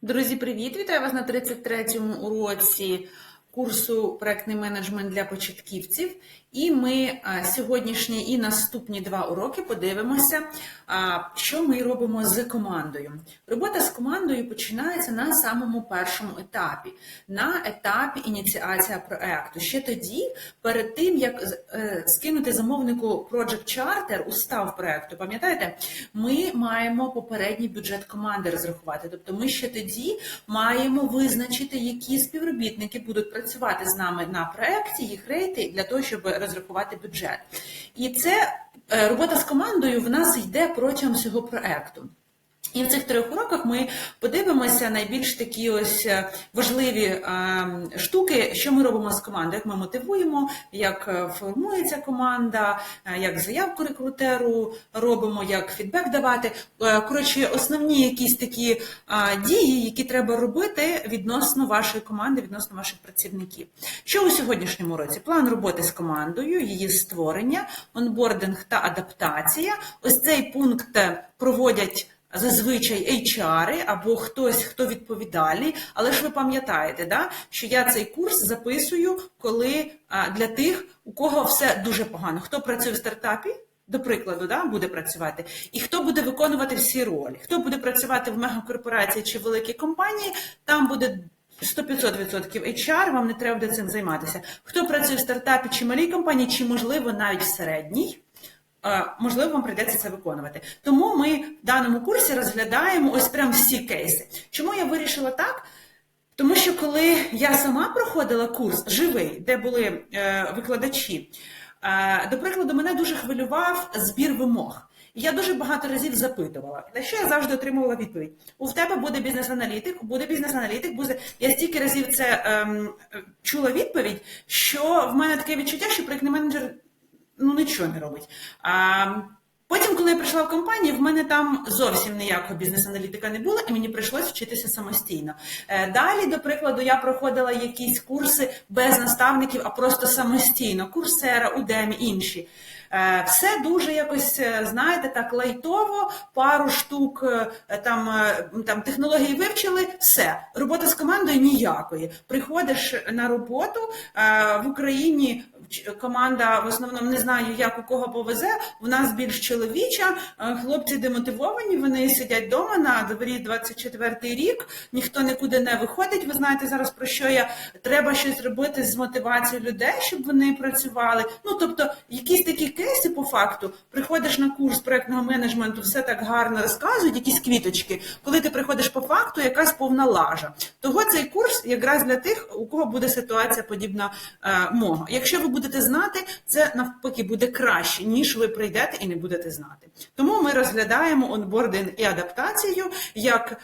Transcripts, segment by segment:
Друзі, привіт! Вітаю вас на 33-му уроці курсу «Проектний менеджмент для початківців». І ми сьогоднішні і наступні два уроки подивимося, що ми робимо з командою. Робота з командою починається на самому першому етапі, на етапі ініціація проекту. Ще тоді, перед тим, як скинути замовнику Project Charter, устав проекту, пам'ятаєте, ми маємо попередній бюджет команди розрахувати. Тобто ми ще тоді маємо визначити, які співробітники будуть працювати з нами на проекті, їх рейти, для того, щоб розрахувати бюджет. І це робота з командою в нас йде протягом всього проекту. І в цих трьох уроках ми подивимося найбільш такі ось важливі штуки, що ми робимо з командою, як ми мотивуємо, як формується команда, як заявку рекрутеру робимо, як фідбек давати. Коротше, основні якісь такі дії, які треба робити відносно вашої команди, відносно ваших працівників. Що у сьогоднішньому році? План роботи з командою, її створення, онбординг та адаптація. Ось цей пункт проводять зазвичай HR або хтось, хто відповідальний, але ж ви пам'ятаєте, да, що я цей курс записую, коли для тих, у кого все дуже погано. Хто працює в стартапі, до прикладу, да, буде працювати, і хто буде виконувати всі ролі. Хто буде працювати в мегакорпорації чи в великій компанії, там буде 100-500% HR, вам не треба буде цим займатися. Хто працює в стартапі чи малій компанії, чи, можливо, навіть в середній, можливо, вам прийдеться це виконувати. Тому ми в даному курсі розглядаємо ось прям всі кейси. Чому я вирішила так? Тому що коли я сама проходила курс живий, де були викладачі, до прикладу, мене дуже хвилював збір вимог. І я дуже багато разів запитувала, на що я завжди отримувала відповідь. У тебе буде бізнес-аналітик, буде бізнес-аналітик, буде... Я стільки разів це чула відповідь, що в мене таке відчуття, що проєктний менеджер нічого не робить. Потім, коли я прийшла в компанію, в мене там зовсім ніякого бізнес-аналітика не було, і мені прийшлось вчитися самостійно. Далі, до прикладу, я проходила якісь курси без наставників, а просто самостійно. Курсера, Udemy, інші. Все дуже якось, знаєте, так лайтово, пару штук, там технології вивчили, все. Робота з командою ніякої. Приходиш на роботу, в Україні команда, в основному, не знаю, як у кого повезе, в нас більш чоловіча, хлопці демотивовані, вони сидять вдома на дворі 24-й рік, ніхто нікуди не виходить, ви знаєте зараз про що я, треба щось робити з мотивацією людей, щоб вони працювали. Тобто, якісь такі кейси по факту, приходиш на курс проєктного менеджменту, все так гарно розказують, якісь квіточки, коли ти приходиш по факту, якась повна лажа. Того цей курс якраз для тих, у кого буде ситуація подібна мого. Якщо ви будете знати, це навпаки буде краще, ніж ви прийдете і не будете знати. Тому ми розглядаємо онбординг і адаптацію як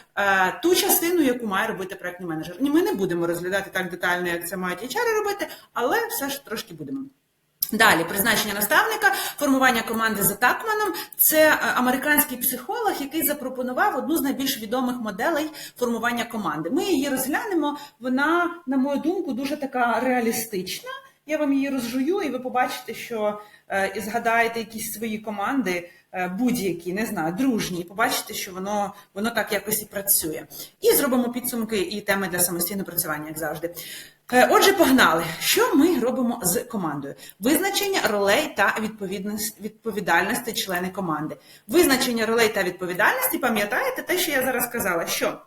ту частину, яку має робити проєктний менеджер. Ми не будемо розглядати так детально, як це мають HR робити, але все ж трошки будемо. Далі, призначення наставника, формування команди за Такманом. Це американський психолог, який запропонував одну з найбільш відомих моделей формування команди. Ми її розглянемо, вона, на мою думку, дуже така реалістична. Я вам її розжую, і ви побачите, що і згадаєте якісь свої команди, будь-які, не знаю, дружні, і побачите, що воно так якось і працює. І зробимо підсумки і теми для самостійного працювання, як завжди. Отже, погнали. Що ми робимо з командою? Визначення ролей та відповідальності члени команди. Визначення ролей та відповідальності, пам'ятаєте те, що я зараз сказала, що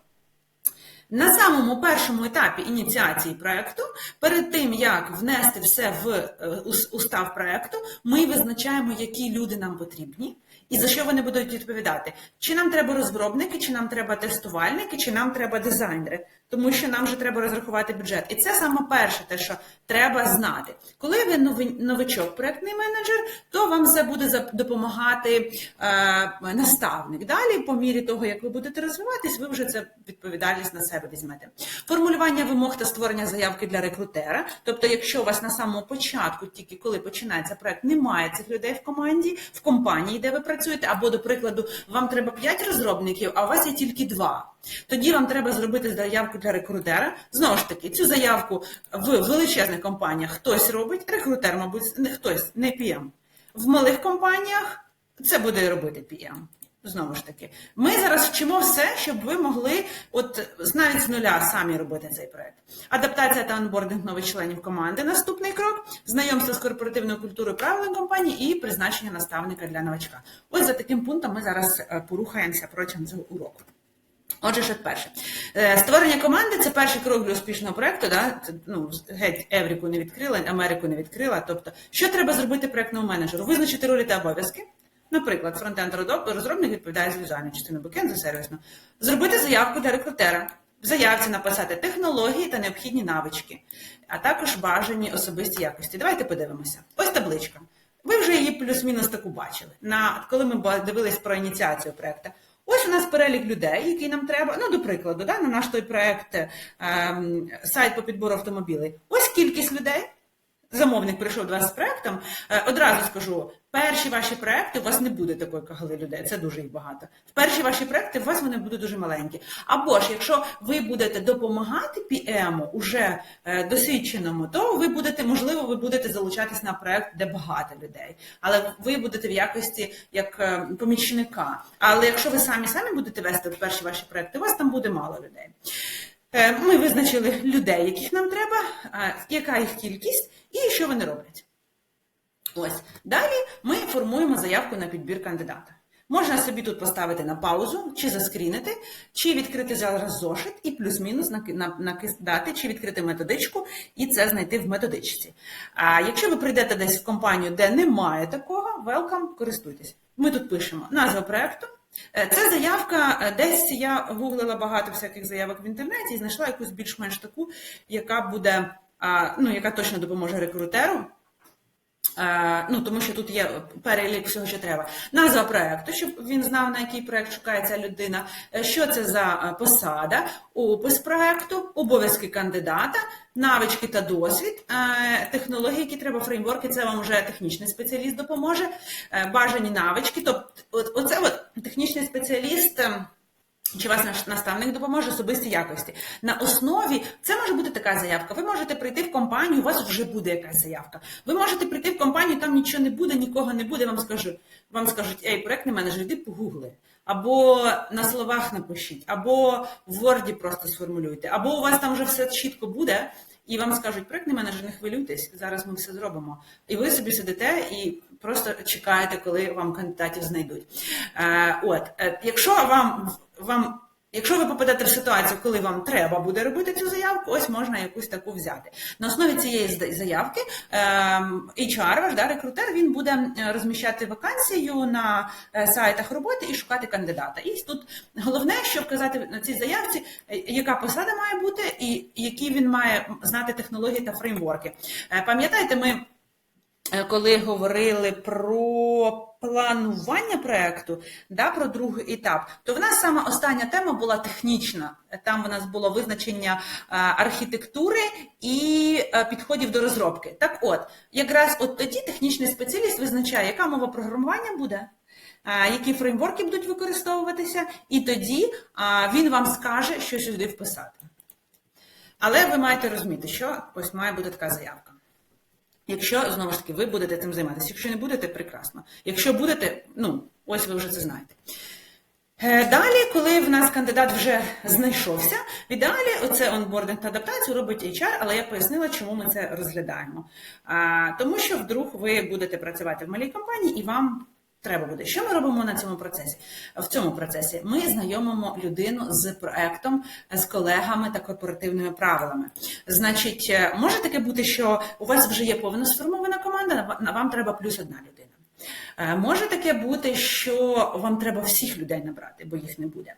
на самому першому етапі ініціації проєкту, перед тим, як внести все в устав проєкту, ми визначаємо, які люди нам потрібні і за що вони будуть відповідати. Чи нам треба розробники, чи нам треба тестувальники, чи нам треба дизайнери. Тому що нам вже треба розрахувати бюджет. І це саме перше те, що треба знати. Коли ви новичок, проєктний менеджер, то вам це буде допомагати наставник. Далі, по мірі того, як ви будете розвиватись, ви вже це відповідальність на себе візьмете. Формулювання вимог та створення заявки для рекрутера. Тобто, якщо у вас на самому початку, тільки коли починається проєкт, немає цих людей в команді, в компанії, де ви працюєте, або, до прикладу, вам треба 5 розробників, а у вас є тільки 2. Тоді вам треба зробити заявку для рекрутера. Знову ж таки, цю заявку в величезних компаніях хтось робить, рекрутер, мабуть, не хтось, не PM. В малих компаніях це буде робити PM. Знову ж таки, ми зараз вчимо все, щоб ви могли навіть з нуля самі робити цей проект. Адаптація та онбординг нових членів команди – наступний крок, знайомство з корпоративною культурою правилами компанії і призначення наставника для новачка. Ось за таким пунктом ми зараз порухаємося протягом цього уроку. Отже, що перше. Створення команди – це перший крок для успішного проєкту. Да? Геть Евріку не відкрила, Америку не відкрила. Тобто, що треба зробити проєктному менеджеру? Визначити ролі та обов'язки. Наприклад, фронтенд-розробник відповідає за візуальну частину, бекенд за сервісну. Зробити заявку для рекрутера. В заявці написати технології та необхідні навички, а також бажані особисті якості. Давайте подивимося. Ось табличка. Ви вже її плюс-мінус таку бачили, коли ми дивились про ініціацію проєкту. Ось у нас перелік людей, які нам треба, до прикладу, на наш той проєкт сайт по підбору автомобілів. Ось кількість людей. Замовник прийшов до вас з проєктом, одразу скажу, перші ваші проєкти, у вас не буде такої кагали людей, це дуже їх багато. В перші ваші проєкти у вас вони будуть дуже маленькі. Або ж, якщо ви будете допомагати PM, уже досвідченому, то ви будете залучатись на проєкт, де багато людей. Але ви будете в якості як помічника. Але якщо ви самі будете вести в перші ваші проєкти, у вас там буде мало людей. Ми визначили людей, яких нам треба, яка їх кількість і що вони роблять. Ось. Далі ми формуємо заявку на підбір кандидата. Можна собі тут поставити на паузу, чи заскрінити, чи відкрити зараз зошит і плюс-мінус накидати, чи відкрити методичку і це знайти в методичці. А якщо ви прийдете десь в компанію, де немає такого, welcome, користуйтесь. Ми тут пишемо назву проєкту. Це заявка, десь я гуглила багато всяких заявок в інтернеті і знайшла якусь більш-менш таку, яка буде, яка точно допоможе рекрутеру. Тому що тут є перелік всього, що треба. Назва проєкту, щоб він знав, на який проєкт шукає ця людина, що це за посада, опис проєкту, обов'язки кандидата, навички та досвід, технології, які треба, фреймворки, це вам вже технічний спеціаліст допоможе, бажані навички, тобто оце технічний спеціаліст, чи вас наставник допоможе, особисті якості. На основі, це може бути така заявка. Ви можете прийти в компанію, у вас вже буде якась заявка. Ви можете прийти в компанію, там нічого не буде, нікого не буде, вам скажуть, проєктний менеджер, йди погугли. Або на словах напишіть, або в Word просто сформулюйте, або у вас там вже все чітко буде, і вам скажуть, проєктний менеджер, не хвилюйтесь, зараз ми все зробимо. І ви собі сидите і просто чекаєте, коли вам кандидатів знайдуть. Якщо ви попадете в ситуацію, коли вам треба буде робити цю заявку, ось можна якусь таку взяти. На основі цієї заявки HR, ваш рекрутер, він буде розміщати вакансію на сайтах роботи і шукати кандидата. І тут головне, що вказати на цій заявці, яка посада має бути і які він має знати технології та фреймворки. Пам'ятаєте, ми коли говорили про планування проєкту, про другий етап, то в нас сама остання тема була технічна. Там у нас було визначення архітектури і підходів до розробки. Так от, якраз тоді технічний спеціаліст визначає, яка мова програмування буде, які фреймворки будуть використовуватися, і тоді він вам скаже, що сюди вписати. Але ви маєте розуміти, що ось має бути така заявка. Якщо, знову ж таки, ви будете цим займатися. Якщо не будете, прекрасно. Якщо будете, ось ви вже це знаєте. Далі, коли в нас кандидат вже знайшовся, в ідеалі оце онбординг та адаптацію робить HR, але я пояснила, чому ми це розглядаємо. Тому що вдруг ви будете працювати в малій компанії і вам треба буде. Що ми робимо на цьому процесі? В цьому процесі ми знайомимо людину з проектом, з колегами та корпоративними правилами. Значить, може таке бути, що у вас вже є повно сформована команда, вам треба плюс одна людина. Може таке бути, що вам треба всіх людей набрати, бо їх не буде.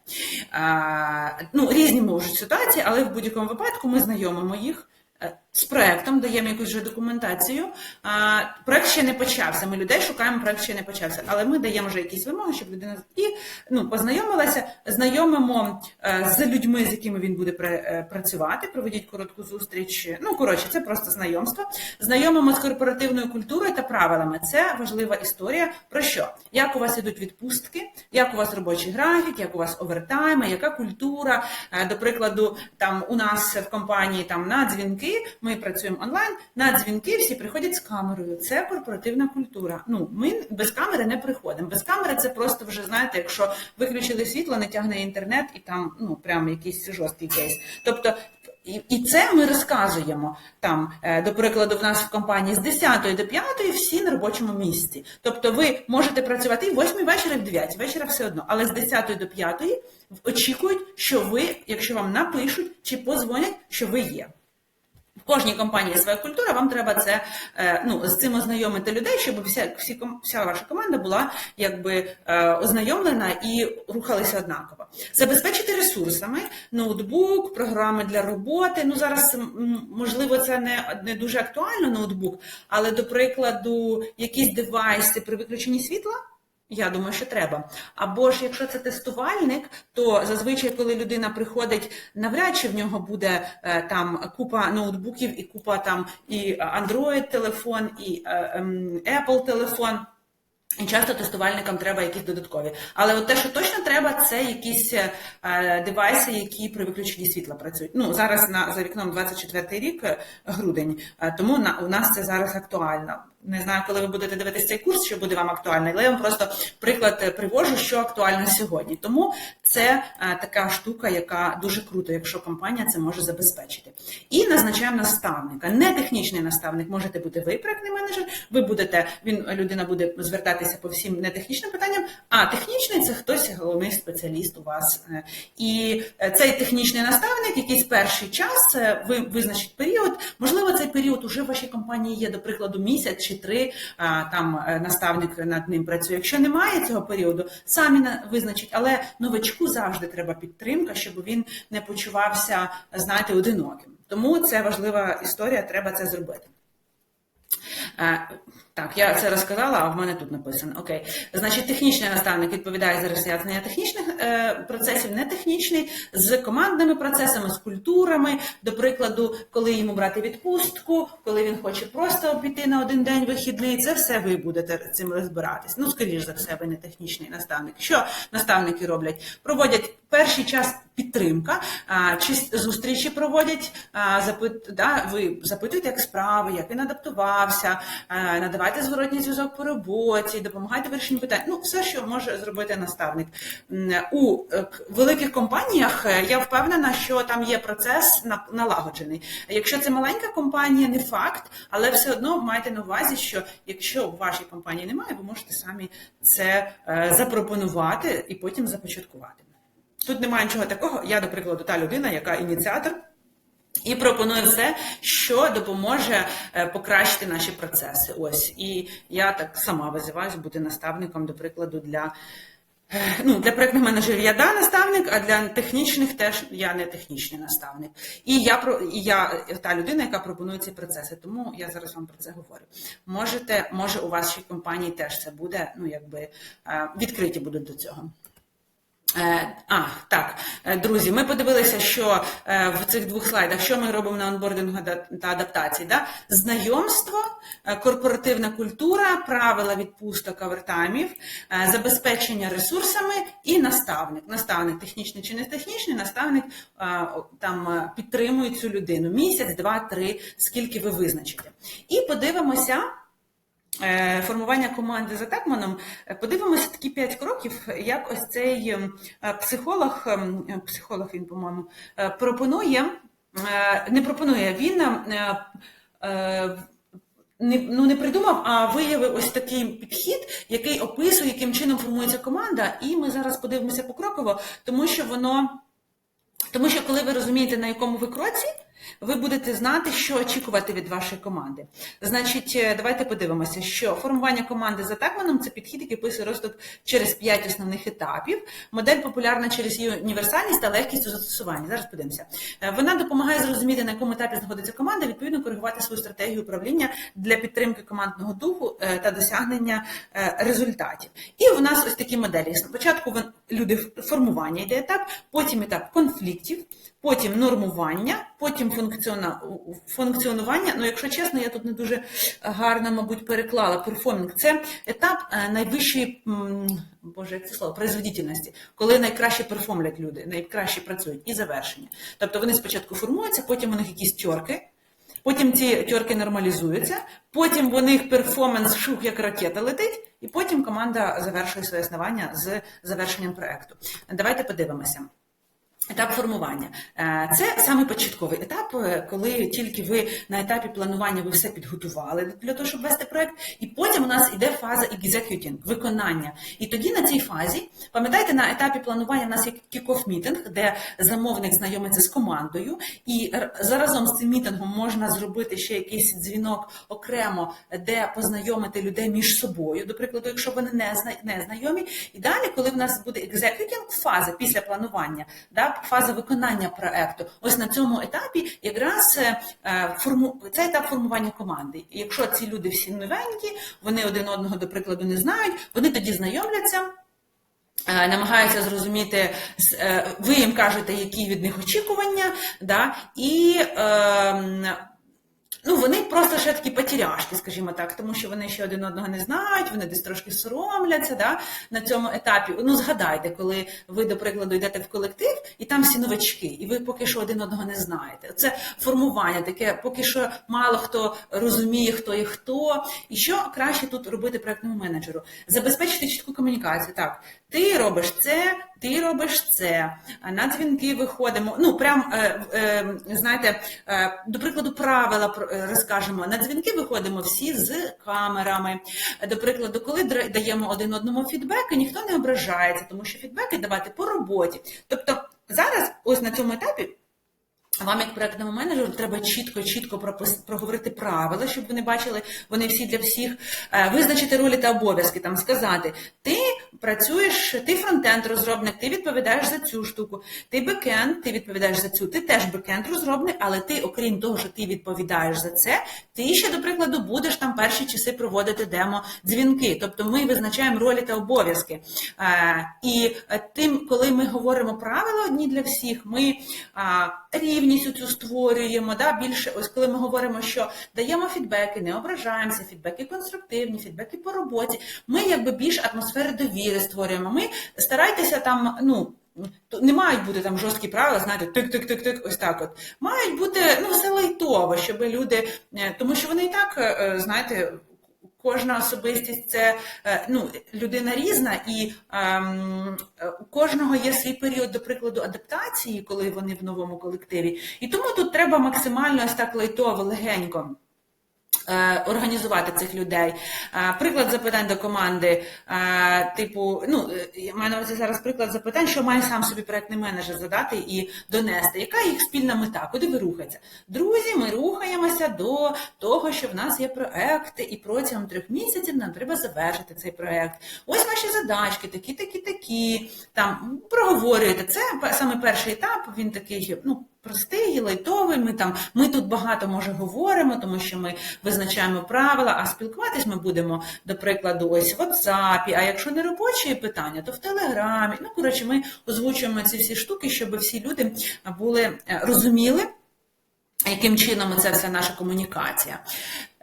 Різні можуть ситуації, але в будь-якому випадку ми знайомимо їх з проєктом, даємо якусь вже документацію. Проєкт ще не почався, ми людей шукаємо, проєкт ще не почався, але ми даємо вже якісь вимоги, щоб людина познайомилася, знайомимо з людьми, з якими він буде працювати, проведіть коротку зустріч. Це просто знайомство. Знайомимо з корпоративною культурою та правилами. Це важлива історія. Про що? Як у вас ідуть відпустки, як у вас робочий графік, як у вас овертайми, яка культура. До прикладу, там у нас в компанії на дзвінки ми працюємо онлайн, на дзвінки всі приходять з камерою. Це корпоративна культура. Ну, ми без камери не приходимо. Без камери це просто вже, знаєте, якщо виключили світло, не тягне інтернет і там, ну, прямо якийсь жорсткий кейс. Тобто, і це ми розказуємо там, до прикладу, в нас в компанії з 10 до 5 всі на робочому місці. Тобто ви можете працювати і в 8 вечора, і в 9 вечора все одно, але з 10 до 5 очікують, що ви, якщо вам напишуть чи подзвонять, що ви є. В кожній компанії своя культура, вам треба це, ну, з цим ознайомити людей, щоб вся ваша команда була якби ознайомлена і рухалися однаково. Забезпечити ресурсами, ноутбук, програми для роботи. Ну, зараз, можливо, це не дуже актуально, ноутбук, але, до прикладу, якісь девайси при виключенні світла, я думаю, що треба. Або ж, якщо це тестувальник, то зазвичай, коли людина приходить, навряд чи в нього буде там купа ноутбуків і купа там і Android-телефон, і Apple-телефон. І часто тестувальникам треба якісь додаткові. Але от те, що точно треба, це якісь девайси, які при виключенні світла працюють. Ну, зараз за вікном 24 рік, грудень, тому у нас це зараз актуально. Не знаю, коли ви будете дивитися цей курс, що буде вам актуально, але я вам просто приклад привожу, що актуально сьогодні. Тому це така штука, яка дуже круто, якщо компанія це може забезпечити. І назначаємо наставника. Не технічний наставник, можете бути ви, проектний менеджер, людина буде звертатися по всім нетехнічним питанням, а технічний – це хтось головний спеціаліст у вас. І цей технічний наставник, якийсь перший час, ви визначить період, можливо, цей період уже в вашій компанії є, до прикладу, місяць чи 3, там наставник над ним працює. Якщо немає цього періоду, самі визначить, але новачку завжди треба підтримка, щоб він не почувався, знаєте, одиноким. Тому це важлива історія, треба це зробити. Так, я це розказала, а в мене тут написано. Окей. Значить, технічний наставник відповідає за роз'яснення технічних процесів, не технічний, з командними процесами, з культурами. До прикладу, коли йому брати відпустку, коли він хоче просто піти на один день вихідний, це все ви будете цим розбиратись. Ну, скоріш за все, ви не технічний наставник. Що наставники роблять? Проводять перший час підтримка, чи зустрічі проводять, ви запитуєте, як справи, як він адаптувався, надавайте зворотній зв'язок по роботі, допомагайте вирішенню питань. Ну, все, що може зробити наставник. У великих компаніях я впевнена, що там є процес налагоджений. Якщо це маленька компанія, не факт, але все одно майте на увазі, що якщо в вашій компанії немає, ви можете самі це запропонувати і потім започаткувати. Тут немає нічого такого, я, до прикладу, та людина, яка ініціатор, і пропонує все, що допоможе покращити наші процеси. Ось. І я так сама визиваюся бути наставником, до прикладу, для проєктних менеджерів я наставник, а для технічних теж я не технічний наставник. І я та людина, яка пропонує ці процеси, тому я зараз вам про це говорю. Може у вашій компанії теж це буде, відкриті будуть до цього. Так, друзі, ми подивилися, що в цих 2 слайдах, що ми робимо на онбордингу та адаптації. Да? Знайомство, корпоративна культура, правила відпусток, овертаймів, забезпечення ресурсами і наставник. Наставник технічний чи не технічний, наставник там підтримує цю людину. Місяць, 2, 3, скільки ви визначите. І подивимося, формування команди за Текманом, подивимося такі 5 кроків, як ось цей психолог він, по-моєму, він не придумав, а виявив ось такий підхід, який описує, яким чином формується команда, і ми зараз подивимося покроково, тому що коли ви розумієте, на якому ви кроці, ви будете знати, що очікувати від вашої команди. Значить, давайте подивимося, що формування команди за Текманом – це підхід, який описує розвиток через 5 основних етапів. Модель популярна через її універсальність та легкість у застосуванні. Зараз подивимося. Вона допомагає зрозуміти, на якому етапі знаходиться команда, відповідно коригувати свою стратегію управління для підтримки командного духу та досягнення результатів. І у нас ось такі моделі. Спочатку формування йде етап, потім етап конфліктів, потім нормування, потім функціонування. Якщо чесно, я тут не дуже гарно, мабуть, переклала. Перформінг – це етап найвищої, производительності, коли найкраще перформлять люди, найкраще працюють, і завершення. Тобто вони спочатку формуються, потім у них якісь тьорки, потім ці тьорки нормалізуються, потім у них перформанс шух як ракета летить, і потім команда завершує своє існування з завершенням проекту. Давайте подивимося. Етап формування. Це саме початковий етап, коли тільки ви на етапі планування ви все підготували для того, щоб вести проект, і потім у нас йде фаза executing, виконання. І тоді на цій фазі, пам'ятаєте, на етапі планування у нас є kick-off мітинг, де замовник знайомиться з командою, і заразом з цим мітингом можна зробити ще якийсь дзвінок окремо, де познайомити людей між собою, до прикладу, якщо вони не знайомі. І далі, коли в нас буде executing, фаза після планування, да, фаза виконання проекту. Ось на цьому етапі якраз це етап формування команди. І якщо ці люди всі новенькі, вони один одного, до прикладу, не знають, вони тоді знайомляться, намагаються зрозуміти, ви їм кажете, які від них очікування, да, і вони просто ще такі потеряшки, скажімо так, тому що вони ще один одного не знають, вони десь трошки соромляться, да, на цьому етапі. Згадайте, коли ви, до прикладу, йдете в колектив, і там всі новачки, і ви поки що один одного не знаєте. Це формування таке, поки що мало хто розуміє, хто є хто. І що краще тут робити проєктному менеджеру? Забезпечити чітку комунікацію. Так, ти робиш це, ти робиш це, на дзвінки виходимо, знаєте, до прикладу, правила розкажемо, на дзвінки виходимо всі з камерами. До прикладу, коли даємо один одному фідбеки, ніхто не ображається, тому що фідбеки давати по роботі. Тобто зараз, ось на цьому етапі, вам, як проєктному менеджеру, треба чітко проговорити правила, щоб вони бачили, вони всі для всіх, визначити ролі та обов'язки, там сказати, ти працюєш, ти фронтенд розробник, ти відповідаєш за цю штуку, ти бекенд, ти відповідаєш за цю, ти теж бекенд розробник, але ти, окрім того, що ти відповідаєш за це, ти ще, до прикладу, будеш там перші часи проводити демо-дзвінки. Тобто ми визначаємо ролі та обов'язки. І тим, коли ми говоримо правила одні для всіх, ми рівність цю створюємо, да, більше, ось коли ми говоримо, що даємо фідбеки, не ображаємося, фідбеки конструктивні, фідбеки по роботі, ми якби більш атмосфери довіри створюємо. Ми старайтеся там, не мають бути там жорсткі правила, знаєте, тик-тик-тик-тик, ось так от. Мають бути, все лайтово, щоб люди, тому що вони і так, знаєте, кожна особистість – це людина різна, і у кожного є свій період, до прикладу, адаптації, коли вони в новому колективі. І тому тут треба максимально ось так лайтово, легенько організувати цих людей. Приклад запитань до команди, маю на увазі зараз приклад запитань, що має сам собі проєктний менеджер задати і донести. Яка їх спільна мета? Куди ви рухаєтеся? Друзі, ми рухаємося до того, що в нас є проекти, і протягом 3 місяців нам треба завершити цей проект. Ось наші задачки, такі. Там проговорюєте. Це саме перший етап, він такий, простий, лайтовий, ми тут багато, може, говоримо, тому що ми визначаємо правила, а спілкуватись ми будемо, до прикладу, ось в WhatsApp, а якщо не робочі питання, то в Телеграмі. Ми озвучуємо ці всі штуки, щоб всі люди розуміли, яким чином це вся наша комунікація.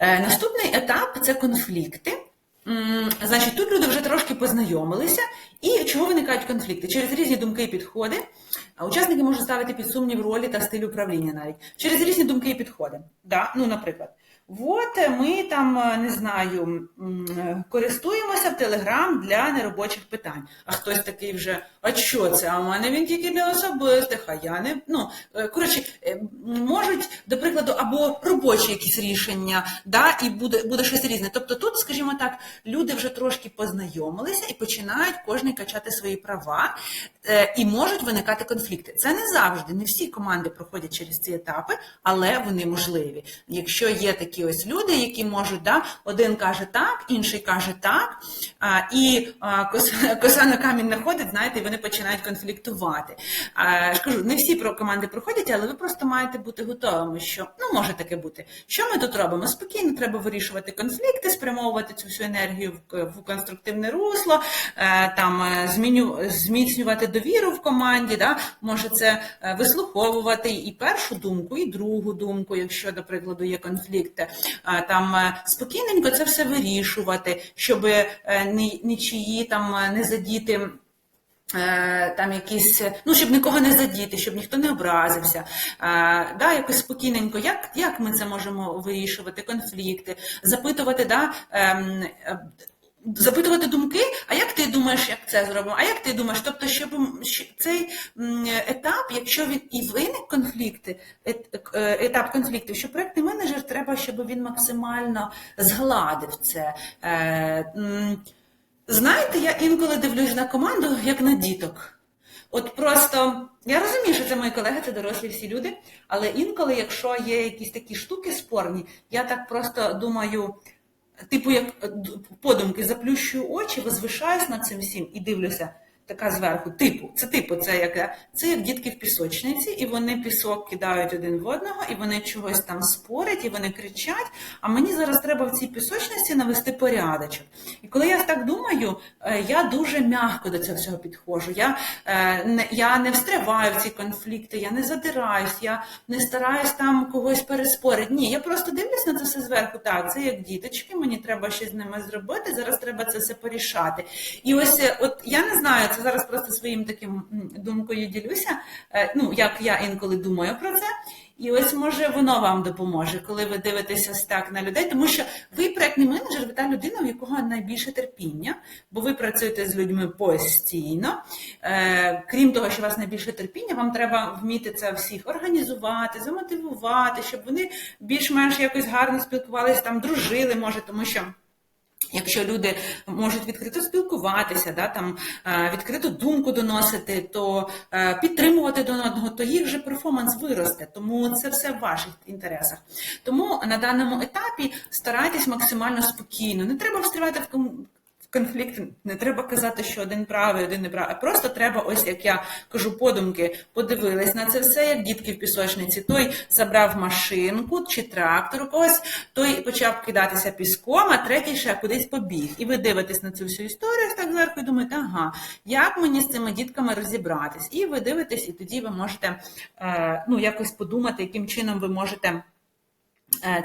Наступний етап – це конфлікти. Значить, тут люди вже трошки познайомилися. І чого виникають конфлікти? Через різні думки і підходи. Учасники можуть ставити під сумнів ролі та стиль управління навіть. Через різні думки і підходи. Да? Наприклад, ми користуємося в Telegram для неробочих питань. А хтось такий вже, а що це? А в мене він тільки для особистих, а я не... можуть, до прикладу, або робочі якісь рішення, да? І буде щось різне. Тобто тут, скажімо так, люди вже трошки познайомилися і починають кожен качати свої права, і можуть виникати конфлікти. Це не завжди, не всі команди проходять через ці етапи, але вони можливі. Якщо є такі ось люди, які можуть, один каже так, інший каже так, і коса на камінь находить, знаєте, і вони починають конфліктувати. Скажу, не всі команди проходять, але ви просто маєте бути готовими, що, може таке бути. Що ми тут робимо? Спокійно треба вирішувати конфлікти, спрямовувати цю всю енергію в конструктивне русло, зміцнювати довіру в команді, може це вислуховувати і першу думку, і другу думку, якщо, до прикладу, є конфлікти. Спокійненько це все вирішувати, щоб нічиї не задіти там якісь, ну, щоб нікого не задіти, щоб ніхто не образився, да, якось спокійненько, як ми це можемо вирішувати, конфлікти, запитувати, да, запитувати думки, а як ти думаєш, як це зробимо, а як ти думаєш, тобто, щоб цей етап, якщо він і виник конфлікти, етап конфліктів, що проєктний менеджер треба, щоб він максимально згладив це. Знаєте, я інколи дивлюсь на команду, як на діток. От просто, я розумію, що це мої колеги, це дорослі всі люди, але інколи, якщо є якісь такі штуки спорні, я так просто думаю, типу, як подумки, заплющую очі, возвишаюсь над цим всім і дивлюся, така зверху, це як дітки в пісочниці, і вони пісок кидають один в одного, і вони чогось там спорять, і вони кричать, а мені зараз треба в цій пісочниці навести порядочок. І коли я так думаю, я дуже м'яко до цього всього підходжу. Я не встряваю в ці конфлікти, я не задираюсь, я не стараюсь там когось переспорити. Ні, я просто дивлюсь на це все зверху, так, це як діточки, мені треба щось з ними зробити, зараз треба це все порішати. І ось, от я не знаю, це зараз просто своїм таким думкою ділюся, ну, як я інколи думаю про це. І ось, може, воно вам допоможе, коли ви дивитеся ось так на людей, тому що ви проєктний менеджер, ви та людина, у якого найбільше терпіння, бо ви працюєте з людьми постійно. Крім того, що у вас найбільше терпіння, вам треба вміти це всіх організувати, замотивувати, щоб вони більш-менш якось гарно спілкувалися, там, дружили, може, тому що якщо люди можуть відкрито спілкуватися, да, там, відкриту думку доносити, то підтримувати один одного, то їх же перформанс виросте. Тому це все в ваших інтересах. Тому на даному етапі старайтесь максимально спокійно. Не треба встрівати в конфлікт, не треба казати, що один правий, один неправий, а просто треба, ось як я кажу, подумки, подивились на це все, як дітки в пісочниці. Той забрав машинку чи трактор у когось, той почав кидатися піском, а третій ще кудись побіг. І ви дивитесь на цю всю історію так зверху і думаєте, ага, як мені з цими дітками розібратись? І ви дивитесь, і тоді ви можете ну, якось подумати, яким чином ви можете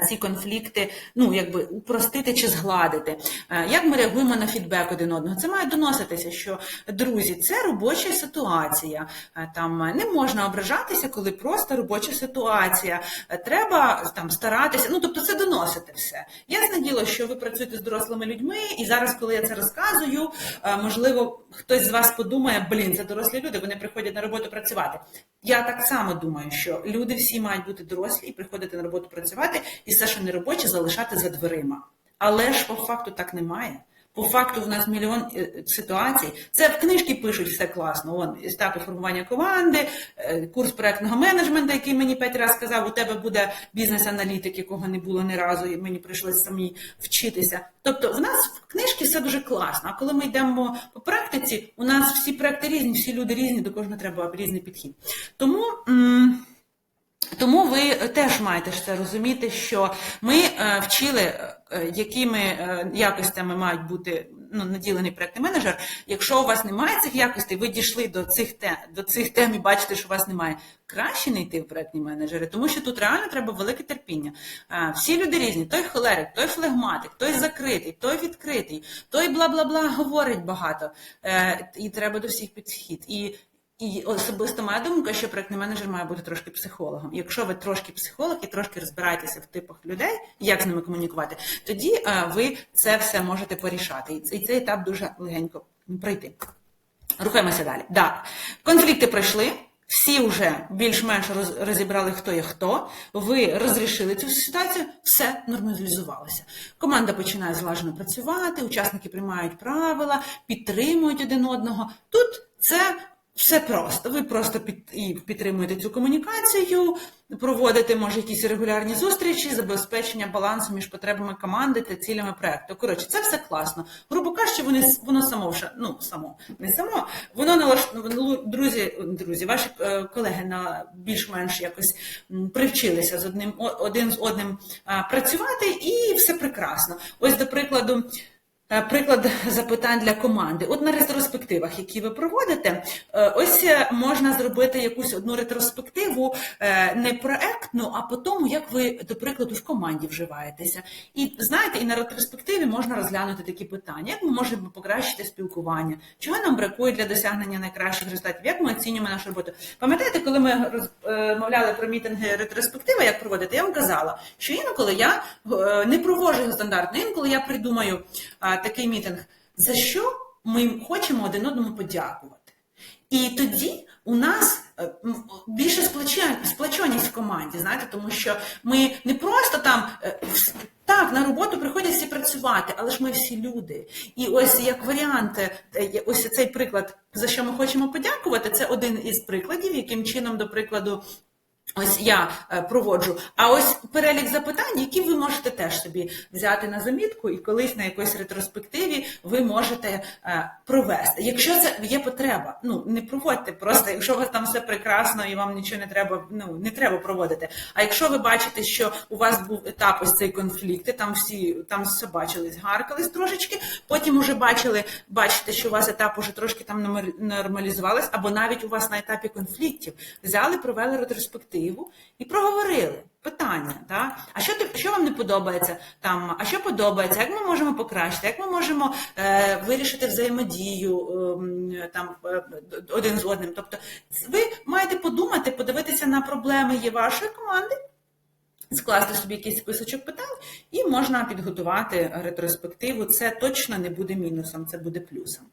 ці конфлікти, ну, якби упростити чи згладити. Як ми реагуємо на фідбек один одного? Це має доноситися, що, друзі, це робоча ситуація. Там не можна ображатися, коли просто робоча ситуація. Треба там старатися, ну, тобто це доносити все. Ясне діло, що ви працюєте з дорослими людьми, і зараз, коли я це розказую, можливо, хтось з вас подумає, блін, це дорослі люди, вони приходять на роботу працювати. Я так само думаю, що люди всі мають бути дорослі і приходити на роботу працювати, і все, що не робоче, залишати за дверима. Але ж по факту так немає. По факту в нас мільйон ситуацій. Це в книжці пишуть все класно. Вон, етапи формування команди, курс проєктного менеджменту, який мені 5 разів сказав, у тебе буде бізнес-аналітик, якого не було ні разу, і мені прийшлося самі вчитися. Тобто в нас в книжці все дуже класно, а коли ми йдемо по практиці, у нас всі проєкти різні, всі люди різні, до кожного треба різний підхід. Тому ви теж маєте це розуміти, що ми вчили, якими якостями мають бути наділений проєктний менеджер. Якщо у вас немає цих якостей, ви дійшли до цих тем і бачите, що у вас немає, краще не йти в проєктні менеджери, тому що тут реально треба велике терпіння. Всі люди різні, той холерик, той флегматик, той закритий, той відкритий, той бла-бла-бла говорить багато, і треба до всіх підхід. І особисто моя думка, що проєктний менеджер має бути трошки психологом. Якщо ви трошки психолог і трошки розбираєтеся в типах людей, як з ними комунікувати, тоді ви це все можете порішати. І цей етап дуже легенько пройти. Рухаємося далі. Так, конфлікти пройшли, всі вже більш-менш розібрали, хто є хто, ви розрішили цю ситуацію, все нормалізувалося. Команда починає злажено працювати, учасники приймають правила, підтримують один одного. Тут це все просто. Ви просто підтримуєте цю комунікацію, проводите, може, якісь регулярні зустрічі, забезпечення балансу між потребами команди та цілями проєкту. Коротше, це все класно. Грубо кажучи, воно друзі, ваші колеги більш-менш якось привчилися один з одним працювати, і все прекрасно. Ось, до прикладу, Приклад запитань для команди. От на ретроспективах, які ви проводите, ось можна зробити якусь одну ретроспективу не проектну, а по тому, як ви, до прикладу, в команді вживаєтеся. І знаєте, і на ретроспективі можна розглянути такі питання. Як ми можемо покращити спілкування? Чого нам бракує для досягнення найкращих результатів? Як ми оцінюємо нашу роботу? Пам'ятаєте, коли ми розмовляли про мітинги ретроспективи, як проводити, я вам казала, що інколи я не проводжу його стандартно, інколи я придумаю такий мітинг, за що ми хочемо один одному подякувати. І тоді у нас більше сплоченість в команді, знаєте, тому що ми не просто там, так, на роботу приходять всі працювати, але ж ми всі люди. І ось як варіант, ось цей приклад, за що ми хочемо подякувати, це один із прикладів, яким чином, до прикладу, ось я проводжу. А ось перелік запитань, які ви можете теж собі взяти на замітку і колись на якоїсь ретроспективі ви можете провести. Якщо це є потреба, не проводьте просто, якщо у вас там все прекрасно і вам нічого не треба, не треба проводити. А якщо ви бачите, що у вас був етап ось цей конфлікт, там всі собачились, гаркались трошечки, потім уже бачите, що у вас етап уже трошки там нормалізувалась, або навіть у вас на етапі конфліктів взяли, провели ретроспективу, і проговорили питання, да? Що вам не подобається, а що подобається, як ми можемо покращити, як ми можемо вирішити взаємодію один з одним. Тобто ви маєте подумати, подивитися на проблеми є вашої команди, скласти собі якийсь списочок питань і можна підготувати ретроспективу. Це точно не буде мінусом, це буде плюсом.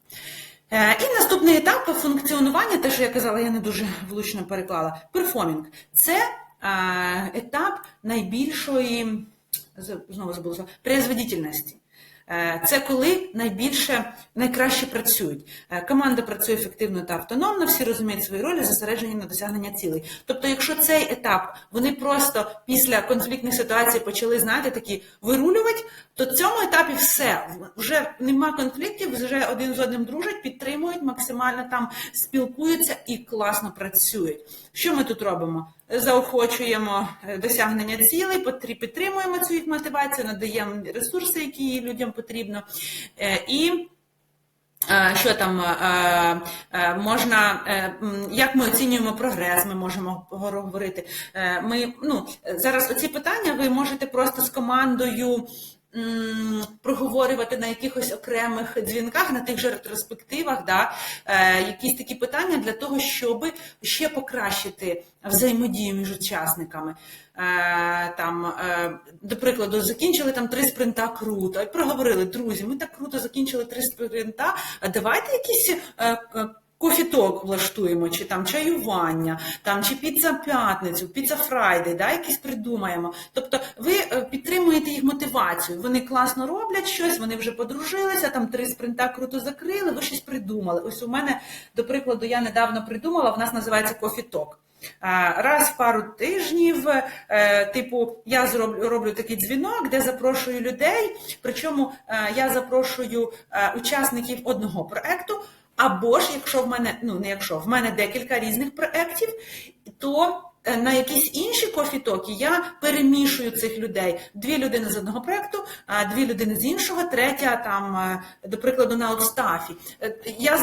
І наступний етап функціонування, те, що я казала, я не дуже влучно переклала, перформінг. Це етап найбільшої, знову забула, производительності. Це коли найкраще працюють. Команда працює ефективно та автономно, всі розуміють свої ролі, зосереджені на досягнення цілей. Тобто, якщо цей етап, вони просто після конфліктних ситуацій почали, знаєте, такі вирулювати, то в цьому етапі все, вже нема конфліктів, вже один з одним дружать, підтримують, максимально там спілкуються і класно працюють. Що ми тут робимо? Заохочуємо досягнення цілей, підтримуємо цю їх мотивацію, надаємо ресурси, які людям потрібно. І що там можна, як ми оцінюємо прогрес, ми можемо говорити. Зараз оці питання ви можете просто з командою проговорювати на якихось окремих дзвінках, на тих же ретроспективах, якісь такі питання для того, щоб ще покращити взаємодію між учасниками. До прикладу, закінчили 3 спринта круто, і проговорили, друзі, ми так круто закінчили 3 спринта, а давайте якісь кофіток влаштуємо, чи чаювання, чи піца-п'ятницю, піца-фрайдей, якісь придумаємо. Тобто ви підтримуєте їх мотивацію, вони класно роблять щось, вони вже подружилися, 3 спринта круто закрили, ви щось придумали. Ось у мене, до прикладу, я недавно придумала, в нас називається кофіток. Раз в пару тижнів, я роблю такий дзвінок, де запрошую людей, причому я запрошую учасників одного проєкту, або ж, якщо в мене декілька різних проєктів, то на якісь інші кофітоки я перемішую цих людей. 2 людини з одного проєкту, 2 людини з іншого, третя, до прикладу, на аутстафі.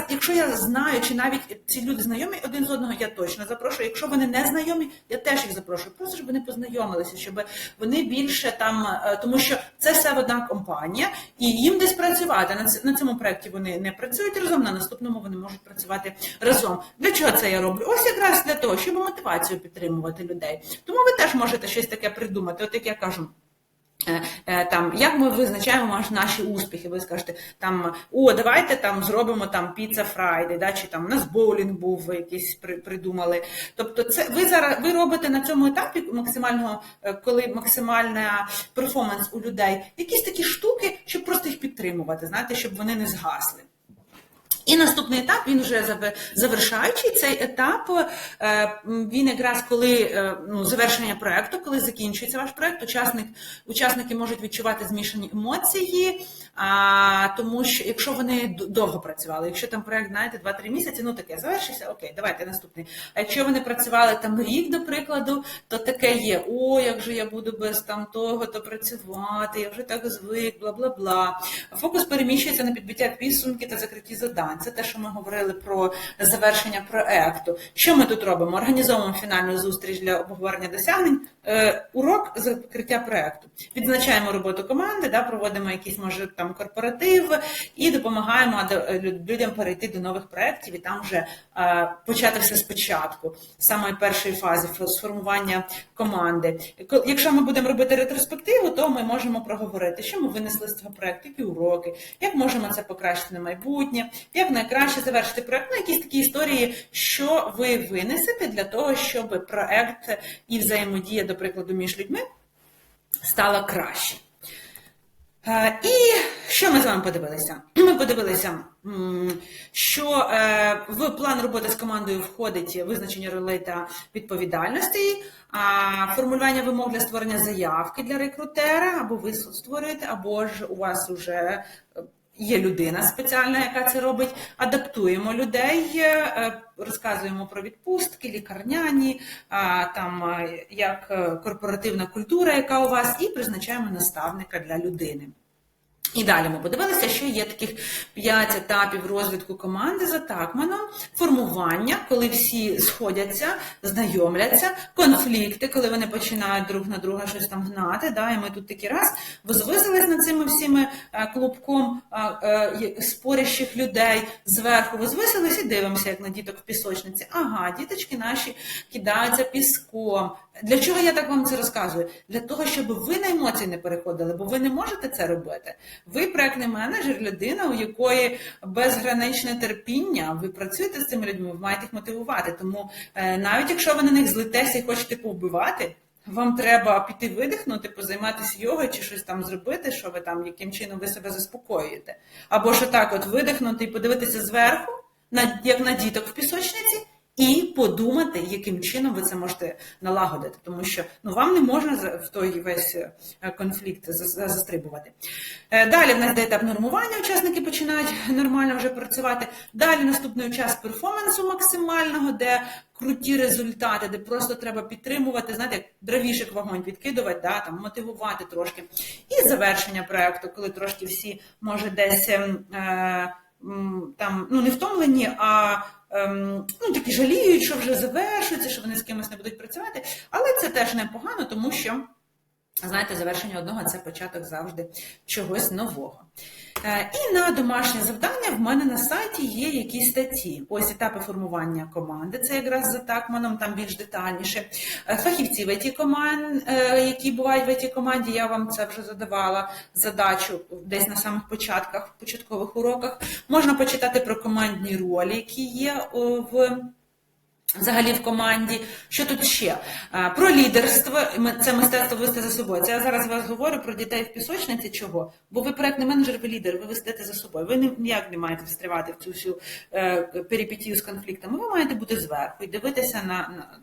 Якщо я знаю, чи навіть ці люди знайомі один з одного, я точно запрошую. Якщо вони не знайомі, я теж їх запрошую. Просто, щоб вони познайомилися, щоб вони більше тому що це все одна компанія, і їм десь працювати. На цьому проєкті вони не працюють разом, на наступному вони можуть працювати разом. Для чого це я роблю? Ось якраз для того, щоб мотивацію підтримувати людей. Тому ви теж можете щось таке придумати. От як я кажу, як ми визначаємо наші успіхи? Ви скажете, давайте зробимо Pizza Friday, чи у нас боулінг був, якийсь придумали. Тобто це ви робите на цьому етапі максимального, коли максимальна перформанс у людей, якісь такі штуки, щоб просто їх підтримувати, знаєте, щоб вони не згасли. І наступний етап, він вже завершаючий, цей етап, він якраз коли завершення проєкту, коли закінчується ваш проєкт, учасники можуть відчувати змішані емоції, тому що якщо вони довго працювали, якщо там проєкт, знаєте, 2-3 місяці, ну таке, завершився, окей, давайте наступний. А якщо вони працювали там рік, до прикладу, то таке є, о, як же я буду без там того-то працювати, я вже так звик, бла-бла-бла. Фокус переміщується на підбиття підсумки та закритті задань. Це те, що ми говорили про завершення проєкту. Що ми тут робимо? Організовуємо фінальну зустріч для обговорення досягнень, урок закриття проєкту. Відзначаємо роботу команди, проводимо якийсь, може, там корпоратив і допомагаємо людям перейти до нових проєктів і там вже почати все спочатку, з самої першої фази сформування команди. Якщо ми будемо робити ретроспективу, то ми можемо проговорити, що ми винесли з цього проєкту, які уроки, як можемо це покращити на майбутнє, як найкраще завершити проєкт, ну, якісь такі історії, що ви винесете для того, щоб проєкт і взаємодія, до прикладу, між людьми стала краще. І що ми з вами подивилися? Ми подивилися, що в план роботи з командою входить визначення ролей та відповідальностей, формулювання вимог для створення заявки для рекрутера, або ви створюєте, або ж у вас вже є людина спеціальна, яка це робить, адаптуємо людей, розказуємо про відпустки, лікарняні, там, як корпоративна культура, яка у вас, і призначаємо наставника для людини. І далі ми подивилися, що є таких 5 етапів розвитку команди за Такманом. Формування, коли всі сходяться, знайомляться, конфлікти, коли вони починають друг на друга щось там гнати, і ми тут таки раз возвисились над цими всіми клубком спорящих людей, зверху возвисились і дивимося, як на діток в пісочниці. Ага, діточки наші кидаються піском. Для чого я так вам це розказую? Для того, щоб ви на емоції не переходили, бо ви не можете це робити. Ви проєктний менеджер, людина, у якої безграничне терпіння, ви працюєте з цими людьми, ви маєте їх мотивувати. Тому навіть якщо ви на них злитеся і хочете повбивати, вам треба піти видихнути, позайматися йогою чи щось там зробити, що ви там, яким чином ви себе заспокоюєте. Або ж так от видихнути і подивитися зверху, як на діток в пісочниці, і подумати, яким чином ви це можете налагодити, тому що вам не можна в той весь конфлікт застрибувати. Далі в нас йде етап нормування, учасники починають нормально вже працювати. Далі наступний час перформансу максимального, де круті результати, де просто треба підтримувати, знаєте, як дровішек в вогонь підкидувати, там, мотивувати трошки. І завершення проєкту, коли трошки всі, може, десь там, не втомлені, а такі жаліють, що вже завершується, що вони з кимось не будуть працювати, але це теж непогано, тому що, знаєте, завершення одного – це початок завжди чогось нового. І на домашнє завдання в мене на сайті є якісь статті. Ось етапи формування команди, це якраз за Такманом, там більш детальніше. Фахівці в IT-команді, які бувають в IT-команді, я вам це вже задавала задачу десь на самих початках, в початкових уроках. Можна почитати про командні ролі, які є взагалі в команді. Що тут ще? Про лідерство, це мистецтво вести за собою. Це я зараз вас говорю про дітей в пісочниці. Чого? Бо ви проєктний менеджер, ви лідер, ви вестете за собою. Ви ніяк не маєте встрівати в цю всю перипетію з конфліктами. Ви маєте бути зверху і дивитися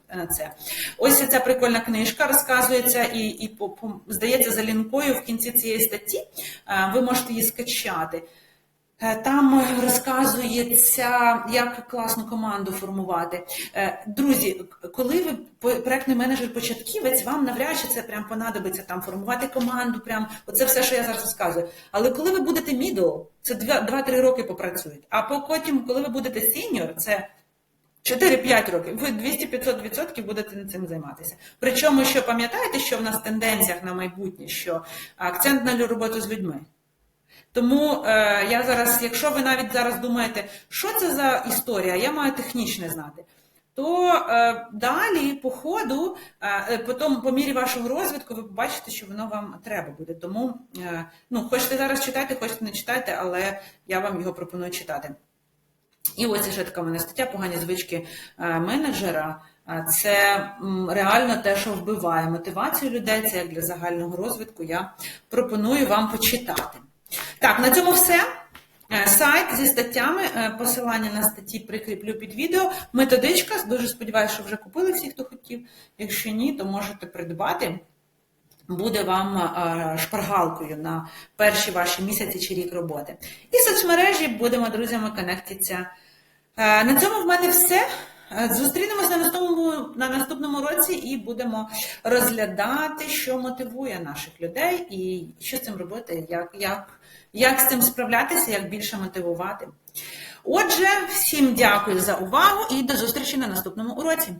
на це. Ось ця прикольна книжка розказується і здається, за лінкою в кінці цієї статті. Ви можете її скачати. Там розказується, як класну команду формувати. Друзі, коли ви проєктний менеджер-початківець, вам навряд чи це прям понадобиться там формувати команду, прям оце все, що я зараз розказую. Але коли ви будете middle, це 2-3 роки попрацюють. А потім, коли ви будете senior, це 4-5 років, ви 200-500% будете цим займатися. Причому, що пам'ятаєте, що в нас в тенденціях на майбутнє, що акцент на роботу з людьми. Тому я зараз, якщо ви навіть зараз думаєте, що це за історія, я маю технічне знати, то далі по ходу, потім по мірі вашого розвитку, ви побачите, що воно вам треба буде. Тому, хочете зараз читайте, хочете не читайте, але я вам його пропоную читати. І ось ще така в мене стаття «Погані звички менеджера». Це реально те, що вбиває мотивацію людей, це як для загального розвитку, я пропоную вам почитати. Так, на цьому все. сайт зі статтями, посилання на статті прикріплю під відео, методичка, дуже сподіваюся, що вже купили всі, хто хотів, якщо ні, то можете придбати, буде вам шпаргалкою на перші ваші місяці чи рік роботи. І соцмережі, будемо друзями конектитися. На цьому в мене все. Зустрінемось на наступному році і будемо розглядати, що мотивує наших людей і що з цим робити, як з цим справлятися, як більше мотивувати. Отже, всім дякую за увагу і до зустрічі на наступному уроці.